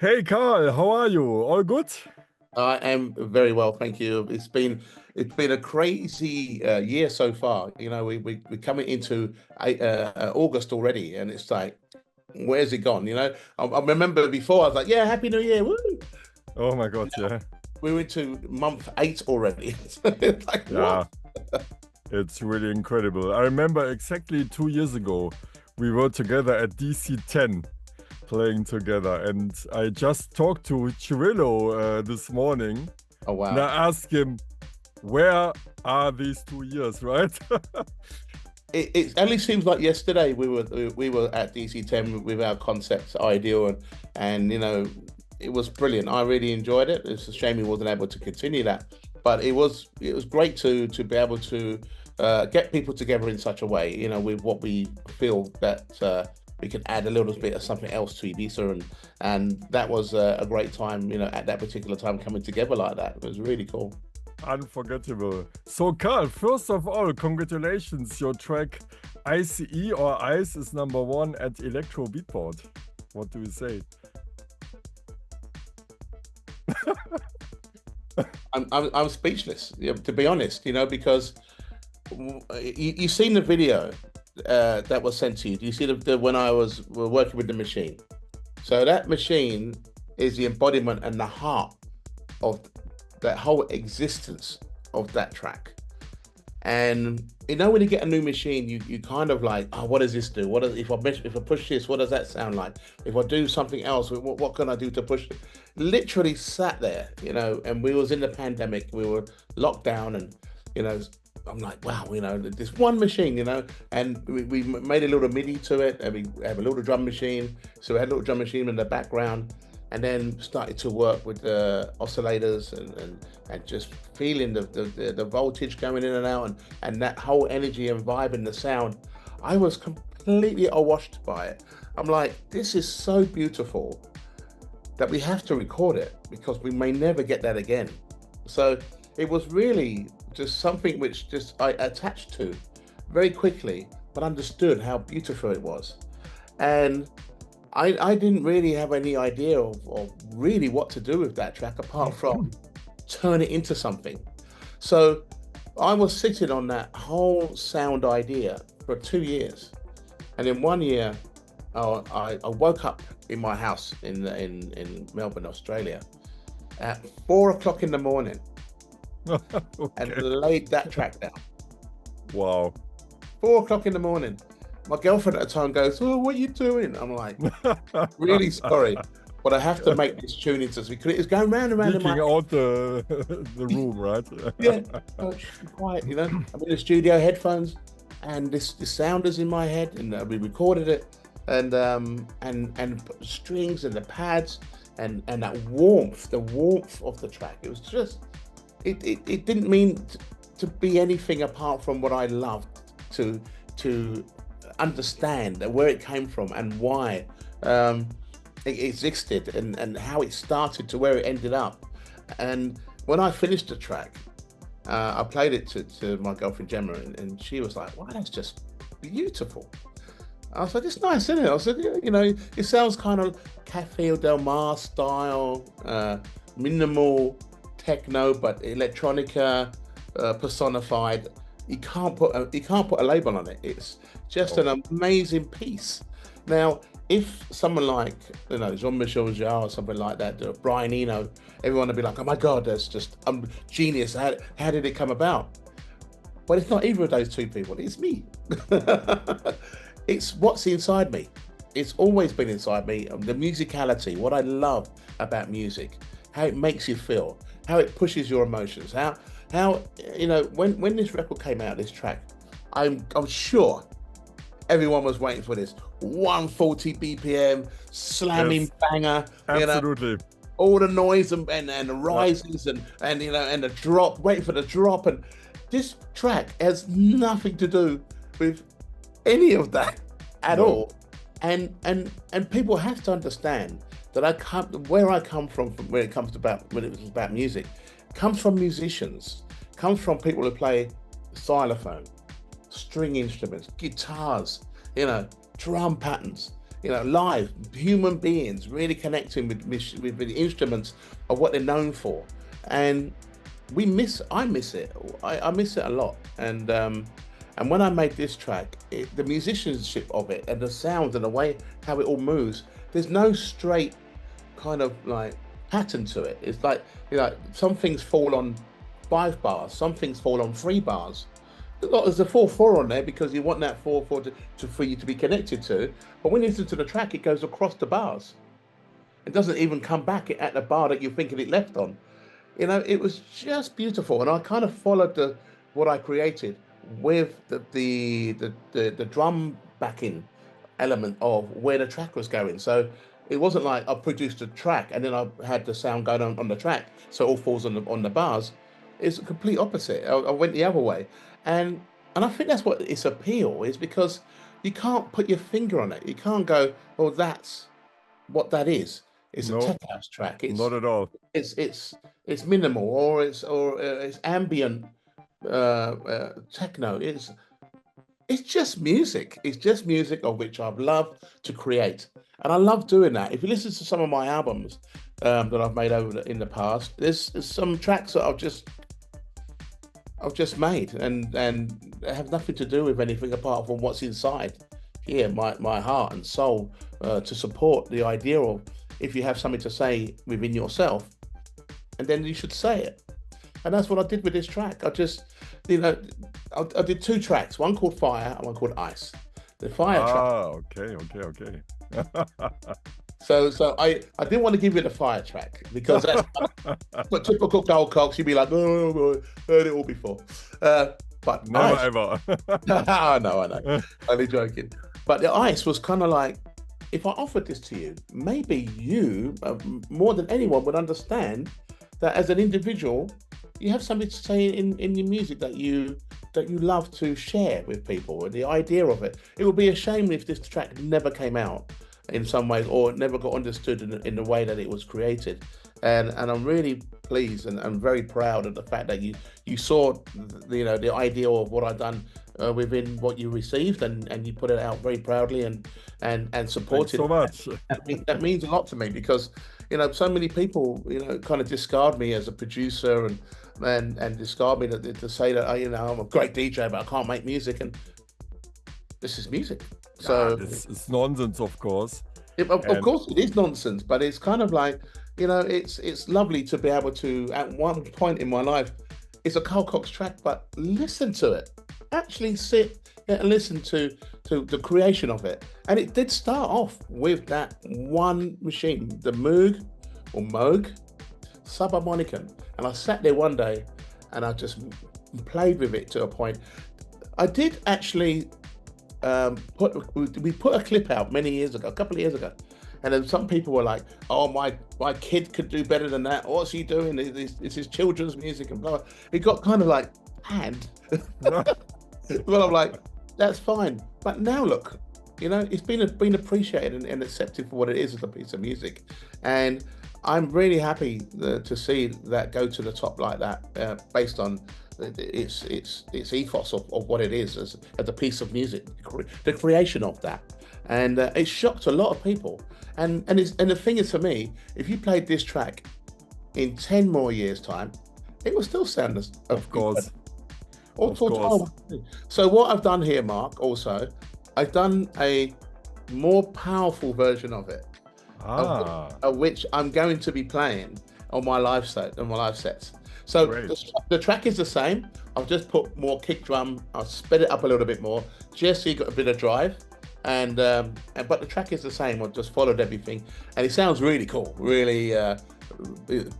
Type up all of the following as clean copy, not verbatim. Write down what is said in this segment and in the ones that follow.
Hey Carl, how are you? All good? I am very well, thank you. It's been a crazy year so far. We're coming into August already, and it's like, where's it gone? I remember before I was like, yeah, Happy New Year, woo! Oh my God, Now yeah. we're into month eight already. It's like what? Yeah, it's really incredible. I remember exactly 2 years ago, we were together at DC 10 playing together, and I just talked to Cirillo this morning, Oh and wow! I asked him, where are these 2 years, right? It only seems like yesterday we were at DC 10 with our concept ideal, and it was brilliant. I really enjoyed it. It's a shame we wasn't able to continue that, but it was great to be able to get people together in such a way, with what we feel that we can add a little bit of something else to Ibiza, and that was a great time, at that particular time coming together like that. It was really cool. Unforgettable. So, Carl, first of all, congratulations. Your track ICE or Ice is #1 at Electro Beatport. What do you say? I'm speechless, to be honest, because you've seen the video that was sent to you. Do you see the when I was working with the machine? So that machine is the embodiment and the heart of that whole existence of that track. And when you get a new machine, you kind of like, oh, what does this do? If I push this, what does that sound like? If I do something else, what can I do to push it? Literally sat there, and we was in the pandemic, we were locked down, and you know, I'm like, wow, this one machine, and we made a little MIDI to it, and we have a little drum machine, so we had a little drum machine in the background, and then started to work with the oscillators and just feeling the voltage going in and out, and that whole energy and vibe and the sound. I was completely awashed by it. I'm like, this is so beautiful that we have to record it because we may never get that again. So it was really just something which just I attached to very quickly, but understood how beautiful it was. And I didn't really have any idea of really what to do with that track apart from turn it into something. So I was sitting on that whole sound idea for 2 years. And in one year, I woke up in my house in Melbourne, Australia, at 4 o'clock in the morning and Okay. laid that track down. Wow. 4 o'clock in the morning. My girlfriend at the time goes, "Oh, what are you doing?" I'm like, "Really sorry, but I have to make this tune into because it's going round and round in my Leaking out the the head." room, right? Yeah, oh, quiet. I'm in the studio, headphones, and this sound is in my head, and we recorded it, and strings and the pads and that warmth, the warmth of the track. It was just it didn't mean to be anything apart from what I loved to understand where it came from and why it existed and how it started to where it ended up. And when I finished the track, I played it to my girlfriend Gemma, and she was like, "Wow, that's just beautiful." I was like, "It's nice, isn't it?" I said, "Yeah, it sounds kind of Cafe Del Mar style, minimal techno, but electronica personified. You can't put a label on it. It's just Oh, an amazing piece." Now, if someone like Jean-Michel Jarre or something like that, Brian Eno, everyone would be like, "Oh my God, that's just genius. How did it come about?" But it's not either of those two people. It's me. It's what's inside me. It's always been inside me. The musicality, what I love about music, how it makes you feel, how it pushes your emotions, how when this record came out, this track, I'm sure everyone was waiting for this 140 BPM slamming yes, banger, absolutely. all the noise and the Yeah, rises and the drop, waiting for the drop. And this track has nothing to do with any of that at no. all. And people have to understand that where I come from when when it was about music, comes from musicians, comes from people who play xylophone, string instruments, guitars, drum patterns. live human beings really connecting with the instruments of what they're known for. And I miss it. I miss it a lot. And when I made this track, the musicianship of it and the sounds and the way how it all moves, there's no straight kind of like pattern to it. It's like, some things fall on 5 bars, some things fall on 3 bars. There's a 4/4 on there because you want that 4/4 for you to be connected to. But when you listen to the track, it goes across the bars. It doesn't even come back at the bar that you're thinking it left on. It was just beautiful, and I kind of followed what I created with the drum backing element of where the track was going. So it wasn't like I produced a track and then I had the sound going on the track, so it all falls on the bars. It's a complete opposite. I went the other way, and I think that's what its appeal is, because you can't put your finger on it. You can't go, "Oh, that's what that is." It's a No, tech house track. not at all. It's minimal, or it's ambient techno. It's just music. It's just music of which I've loved to create, and I love doing that. If you listen to some of my albums that I've made in the past, there's some tracks that I've just made, and have nothing to do with anything apart from what's inside here, my heart and soul, to support the idea of, if you have something to say within yourself, and then you should say it. And that's what I did with this track. I just, I did 2 tracks, one called Fire and one called Ice. The Fire track. Okay. So I didn't want to give you the Fire track, because that's what typical Gold Cox. You'd be like, oh, heard it all before. But Never Ice, ever. I know. Only joking. But the Ice was kind of like, if I offered this to you, maybe you, more than anyone, would understand that as an individual, you have something to say in your music that you love to share with people, and the idea of it. It would be a shame if this track never came out in some ways, or never got understood in the way that it was created. And I'm really pleased and I'm very proud of the fact that you saw the idea of what I've done within what you received, and you put it out very proudly and supported. Thanks so much. That means a lot to me, because so many people kind of discard me as a producer and discard me to say that I'm a great DJ but I can't make music, and this is music. So it's nonsense, of course. Of course it is nonsense, but it's kind of like, it's lovely to be able to, at one point in my life, it's a Carl Cox track, but listen to it. Actually sit and listen to the creation of it. And it did start off with that one machine, the Moog subharmonicon. And I sat there one day and I just played with it to a point. I did actually we put a clip out a couple of years ago, and then some people were like, "Oh, my kid could do better than that. What's he doing? This is children's music," and blah, blah. It got kind of like panned. Well, I'm like, that's fine. But now look, it's been appreciated and accepted for what it is as a piece of music, and I'm really happy to see that go to the top like that, based on its ethos of what it is as a piece of music, the creation of that. And it shocked a lot of people. And the thing is, for me, if you played this track in 10 more years' time, it will still sound of course. So what I've done here, Mark, also, I've done a more powerful version of it, of which I'm going to be playing on my live sets. So the track is the same. I've just put more kick drum. I've sped it up a little bit more, just so you got a bit of drive. But the track is the same. I've just followed everything, and it sounds really cool, really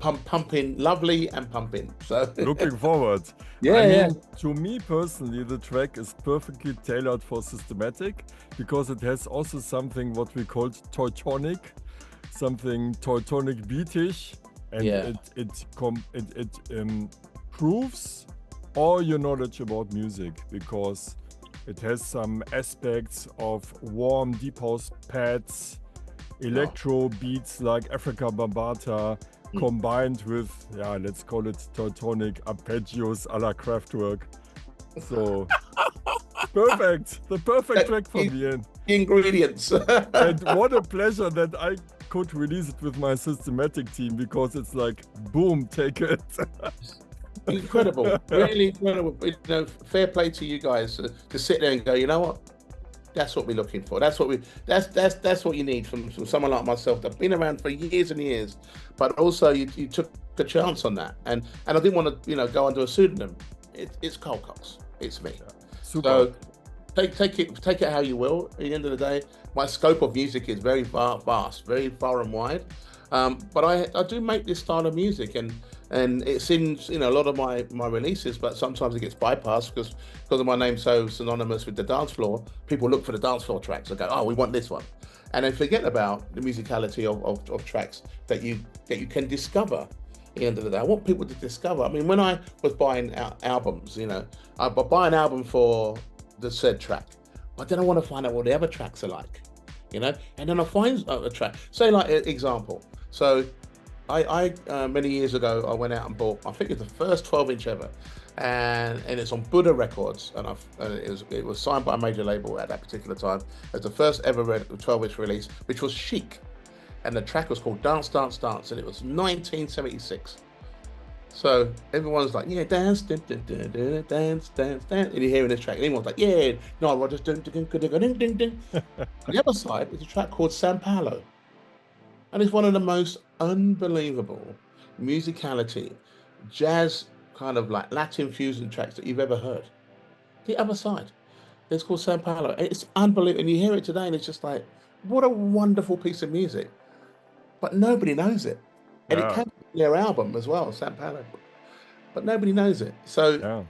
pumping, lovely and pumping. So looking forward. To me personally, the track is perfectly tailored for systematic, because it has also something what we call Teutonic, something Teutonic beatish, and it proves all your knowledge about music, because it has some aspects of warm deep house pads, electro beats like Africa Bambata, combined with, let's call it Teutonic arpeggios a la Kraftwerk. So perfect, the perfect track for the end. the ingredients. And what a pleasure that I could release it with my systematic team, because it's like, boom, take it. Incredible, really incredible. You know, fair play to you guys to sit there and go, you know what? That's what we're looking for. That's what we. That's what you need from someone like myself that's been around for years and years, but also you took a chance on that, and I didn't want to go under a pseudonym. It's Carl Cox. It's me. Yeah. Super. So take it how you will. At the end of the day, my scope of music is very vast, very far and wide. But I do make this style of music, and it's in a lot of my releases, but sometimes it gets bypassed because of my name so synonymous with the dance floor. People look for the dance floor tracks and go, oh, we want this one, and they forget about the musicality of tracks that you can discover. At the end of the day, I want people to discover. I mean, when I was buying albums, I buy an album for the said track, but then I want to find out what the other tracks are like, and then I find a track. Say, like, example. So I many years ago, I went out and bought, I think it's the first 12-inch ever, and it's on Buddha Records, and it was signed by a major label at that particular time. It's the first ever 12-inch release, which was Chic, and the track was called Dance, Dance, Dance, and it was 1976. So everyone's like, yeah, dance, dance, dance, dance, dance, and you're hearing this track, and everyone's like, yeah, no, Rogers, ding, ding, ding, ding, ding, ding. On the other side is a track called San Paulo. And it's one of the most unbelievable musicality, jazz, kind of like Latin fusion tracks that you've ever heard. The other side, it's called San Paulo. It's unbelievable. And you hear it today and it's just like, what a wonderful piece of music. But nobody knows it. And it came from their album as well, San Paulo. But nobody knows it. So yeah.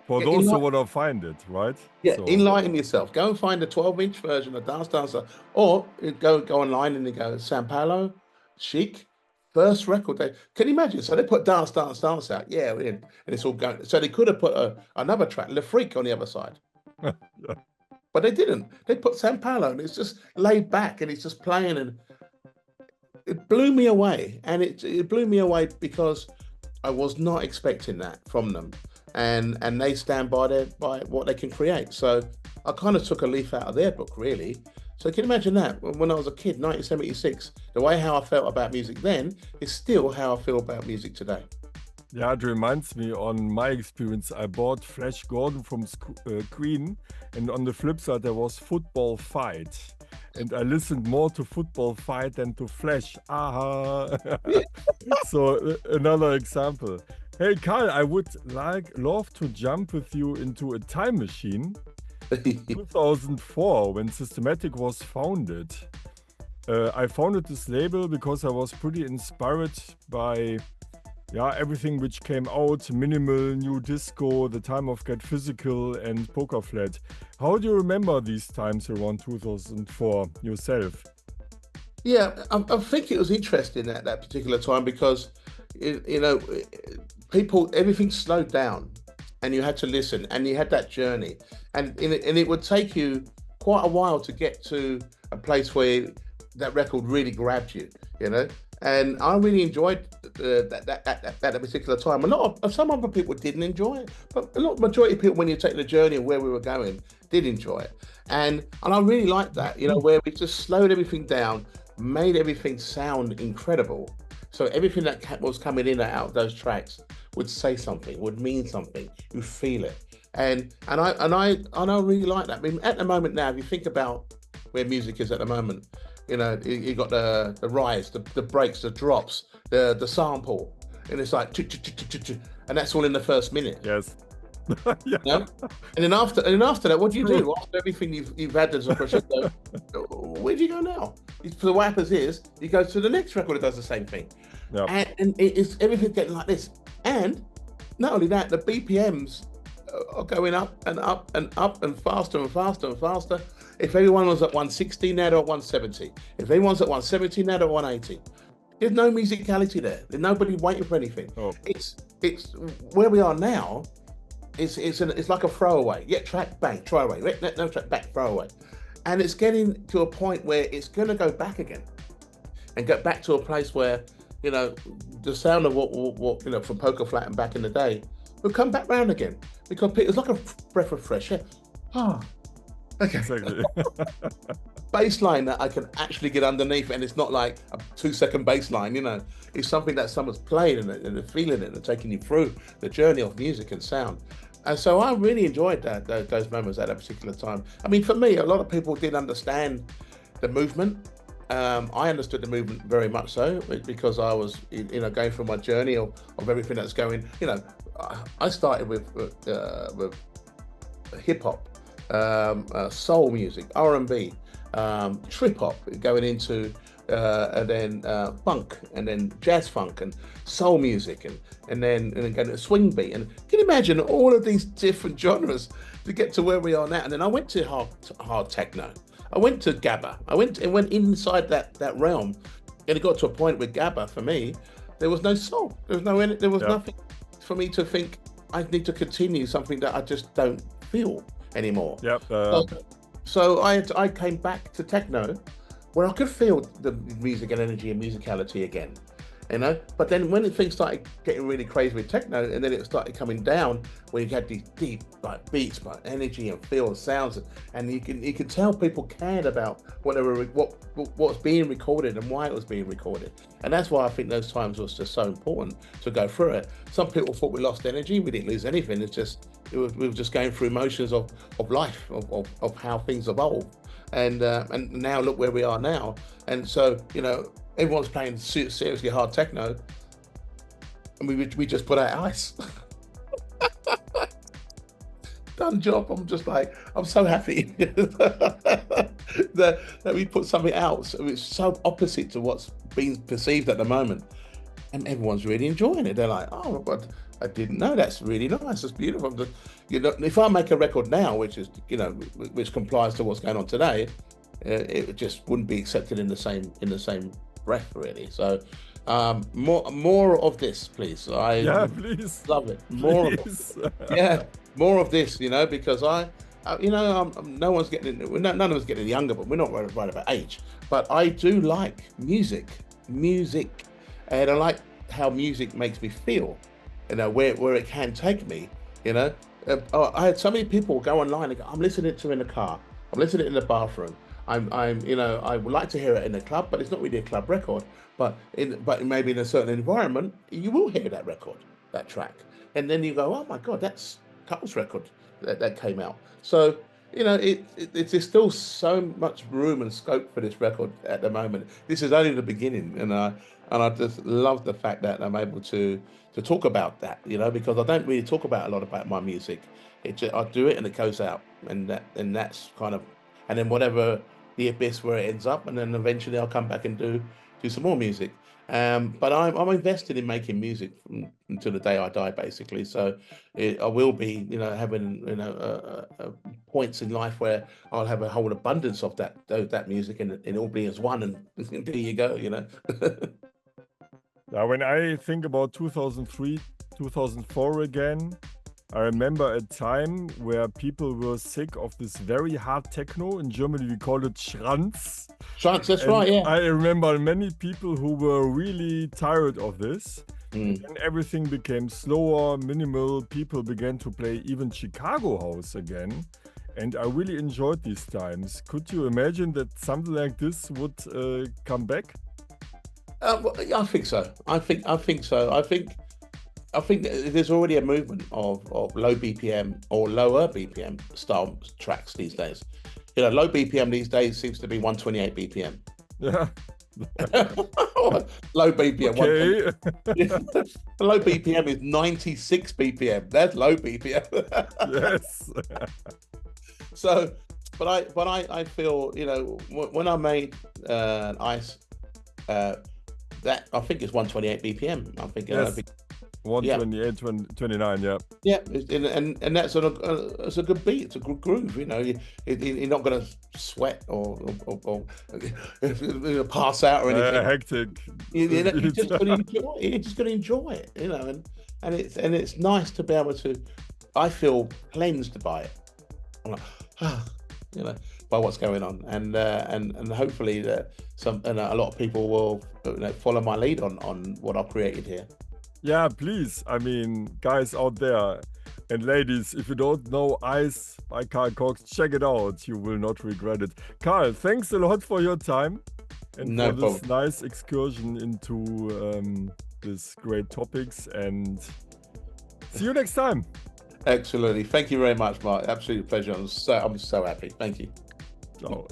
For those who want to find it, right? Yeah, so enlighten yourself. Go and find a 12-inch version of Dance Dancer, or go online and you go San Paulo, Chic, first record day. Can you imagine? So they put Dance Dance Dance out, yeah, and it's all going. So they could have put another track, Le Freak, on the other side, but they didn't. They put San Paulo, and it's just laid back, and it's just playing, and it blew me away. And it blew me away because I was not expecting that from them. And they stand by what they can create. So I kind of took a leaf out of their book, really. So can you imagine that? When I was a kid, 1976, the way how I felt about music then is still how I feel about music today. Yeah, it reminds me, on my experience, I bought Flash Gordon from Queen, and on the flip side there was Football Fight. And I listened more to Football Fight than to Flash. Aha! So another example. Hey Carl, I would love to jump with you into a time machine. 2004, when Systematic was founded. I founded this label because I was pretty inspired by everything which came out: minimal, new disco, the time of Get Physical, and Poker Flat. How do you remember these times around 2004 yourself? Yeah, I think it was interesting at that particular time because everything slowed down, and you had to listen, and you had that journey, and it would take you quite a while to get to a place where that record really grabbed you, And I really enjoyed that particular time. Some other people didn't enjoy it, but majority of people, when you take the journey of where we were going, did enjoy it, and I really liked that, where we just slowed everything down, made everything sound incredible. So everything that was coming in and out of those tracks would say something, would mean something. You feel it, and I really like that. I mean, at the moment now, if you think about where music is at the moment, you got the rise, the breaks, the drops, the sample, and it's like, and that's all in the first minute. Yes. Yeah. And then after that, what do you do? After everything you've had as a crescendo, where do you go now? So what happens is you go to the next record that does the same thing. Yeah. And it's everything getting like this. And not only that, the BPMs are going up and up and up and faster and faster and faster. If everyone was at 160, now they're at 170. If everyone's at 170, now they're at 180. There's no musicality there. There's nobody waiting for anything. Oh. It's where we are now. It's like a throwaway. Yeah, track, bang, try away. No track, back, throw away. And it's getting to a point where it's going to go back again and get back to a place where, the sound of what from Poker Flat and back in the day will come back round again, because it's like a breath of fresh air. Okay. Exactly. Bass line that I can actually get underneath, and it's not like a 2 second bass line, you know. It's something that someone's playing and they're feeling it and taking you through the journey of music and sound. And so I really enjoyed those moments at that particular time. I mean, for me, a lot of people didn't understand the movement. I understood the movement very much so because I was, going through my journey of everything that's going. I started with hip hop, soul music, R&B, trip hop, going into and then funk, and then jazz funk and soul music, and then going to swing beat. And can you imagine all of these different genres to get to where we are now? And then I went to hard techno. I went to Gabba. I went inside that realm, and it got to a point with Gabba for me, there was no soul. There was Yeah. nothing for me to think I need to continue something that I just don't feel anymore. Yep. So, so I came back to techno, where I could feel the music and energy and musicality again, you know. But then when things started getting really crazy with techno, and then it started coming down, where you had these deep like beats, but energy and feel and sounds, and you can tell people cared about what's being recorded and why it was being recorded, and that's why I think those times was just so important to go through it. Some people thought we lost energy. We didn't lose anything. We were just going through emotions of life, of how things evolve. And now look where we are now. And so, everyone's playing seriously hard techno, and we just put out ice. Done job. I'm just like, I'm so happy that we put something out. So it's so opposite to what's being perceived at the moment, and everyone's really enjoying it. They're like, oh, but I didn't know. That's really nice. That's beautiful. If I make a record now, which complies to what's going on today, it just wouldn't be accepted in the same breath, really. So, more of this, please. Yeah, please. Love it. More of Please. yeah, more of this. Because no one's getting, none of us getting younger, but we're not right about age. But I do like music, and I like how music makes me feel. Where it can take me. I had so many people go online and go, I'm listening to it in the car. I'm listening to it in the bathroom. I would like to hear it in the club, but it's not really a club record. But maybe in a certain environment, you will hear that record, that track, and then you go, oh my God, that's Carl's record that came out. So there's still so much room and scope for this record at the moment. This is only the beginning, and I just love the fact that I'm able to talk about that, because I don't really talk about a lot about my music. I do it and it goes out, and that's kind of, and then whatever the abyss where it ends up, and then eventually I'll come back and do some more music. But I'm invested in making music until the day I die, basically. So I will be, having points in life where I'll have a whole abundance of that music, and it all be as one, and there you go. Now, when I think about 2003, 2004 again, I remember a time where people were sick of this very hard techno. In Germany, we call it Schranz. Chance, that's And right, yeah. I remember many people who were really tired of this. Mm. And everything became slower, minimal. People began to play even Chicago house again. And I really enjoyed these times. Could you imagine that something like this would come back? Well, yeah, I think so. I think so. I think that there's already a movement of low BPM or lower BPM style tracks these days. Low BPM these days seems to be 128 BPM. Yeah. Low BPM. Okay. Low BPM is 96 BPM. That's low BPM. Yes. So, but I feel, when I made Ice, that I think it's 128 BPM. I think. Yes. 128, 29, yeah. Yeah, and that's it's a good beat. It's a good groove. You're not going to sweat or pass out or anything. Hectic. You're just going to enjoy it. You're just going to enjoy it. And it's nice to be able to. I feel cleansed by it. I'm like, by what's going on, and hopefully that a lot of people will follow my lead on what I've created here. Yeah, please. I mean, guys out there, And ladies, if you don't know Ice by Carl Cox, check it out. You will not regret it. Carl, thanks a lot for your time and No for this problem. nice excursion into these great topics. And see you next time. Absolutely. Thank you very much, Mark. Absolute pleasure. I'm so happy. Thank you. Ciao.